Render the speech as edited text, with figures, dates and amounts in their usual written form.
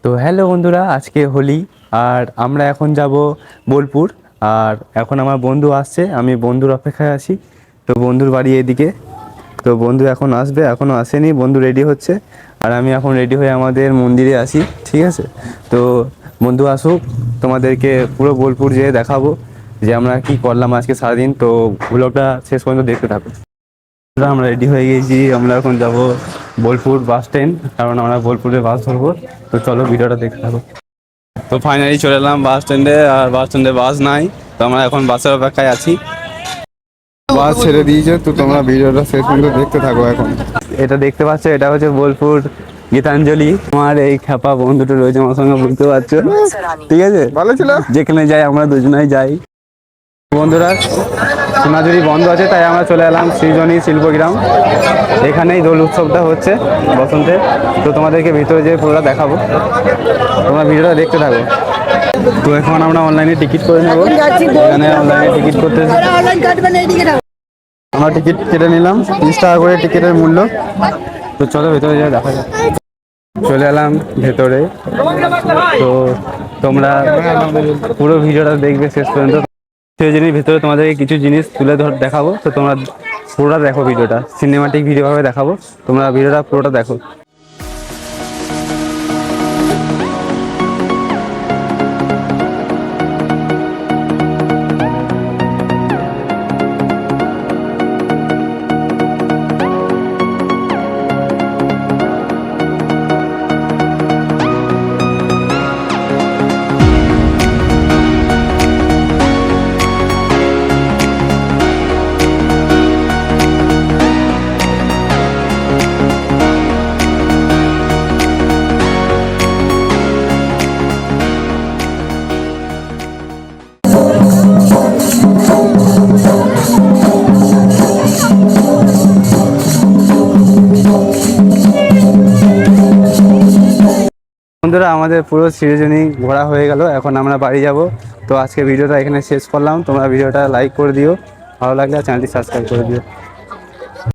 তো হ্যালো বন্ধুরা, আজকে হোলি আর আমরা এখন যাব বোলপুর। আর এখন আমার বন্ধু আসছে, আমি বন্ধুর অপেক্ষায় আছি। তো বন্ধুর বাড়ি এদিকে। তো বন্ধু এখন আসবে, এখনও আসেনি, বন্ধু রেডি হচ্ছে। আর আমি এখন রেডি হয়ে আমাদের মন্দিরে আসি, ঠিক আছে? তো বন্ধু আসুক, তোমাদেরকে পুরো বোলপুর যেয়ে দেখাবো যে আমরা কি করলাম আজকে সারাদিন। তো ব্লগটা শেষ পর্যন্ত দেখতে থাকো। আমরা রেডি হয়ে গেছি, আমরা এখন যাব বোলপুর বাস স্ট্যান্ড, কারণ আমরা বোলপুরে বাস ধরবো। তো চলো ভিডিওটা দেখতে থাকো। তো ফাইনালি চলে এলাম বাস স্ট্যান্ডে, আর বাস স্ট্যান্ডে বাস নাই। তো আমরা এখন বাসের অপেক্ষায় আছি। বাস ছেড়ে দিয়েছে, তো তোমরা ভিডিওটা শেষ পর্যন্ত দেখতে থাকো। এখন এটা দেখতে পাচ্ছ, এটা হচ্ছে বোলপুর গীতাঞ্জলি। আমার এই খ্যাপা বন্ধুটা রয়েছে আমার সঙ্গে, বুঝতে পারছো? ঠিক আছে, ভালো ছিল। যেখানে যাই আমরা দুজনাই যাই। বন্ধুরা, সোনাঝুরি বন্ধ আছে, তাই আমরা চলে এলাম সৃজনী শিল্পগ্রাম। এখানেই দোল উৎসবটা হচ্ছে বসন্তের। তো তোমাদেরকে ভিতরে যেয়ে পুরোটা দেখাবো, তোমরা ভিডিওটা দেখতে থাকো। তো এখন আমরা অনলাইনে টিকিট করে নেবো। এখানে অনলাইনে টিকিট করতে আমরা টিকিট কেটে নিলাম, 30 টাকা করে টিকিটের মূল্য। তো চলো ভেতরে যেয়ে দেখা যাক। চলে এলাম ভেতরে। তো তোমরা পুরো ভিডিওটা দেখবে শেষ পর্যন্ত। সেই জিনিস ভিতরে তোমাদেরকে কিছু জিনিস তুলে দেখাবো। তো তোমরা পুরোটা দেখো, ভিডিওটা সিনেমাটিক ভিডিও ভাবে দেখাবো, তোমরা ভিডিওটা পুরোটা দেখো। বন্ধুরা, আমাদের পুরো সৃজনী ঘোরা হয়ে গেল, এখন আমরা বাড়ি যাব। তো আজকে ভিডিওটা এখানে শেষ করলাম। তোমরা ভিডিওটা লাইক করে দিও, ভালো লাগলে চ্যানেলটি সাবস্ক্রাইব করে দিও।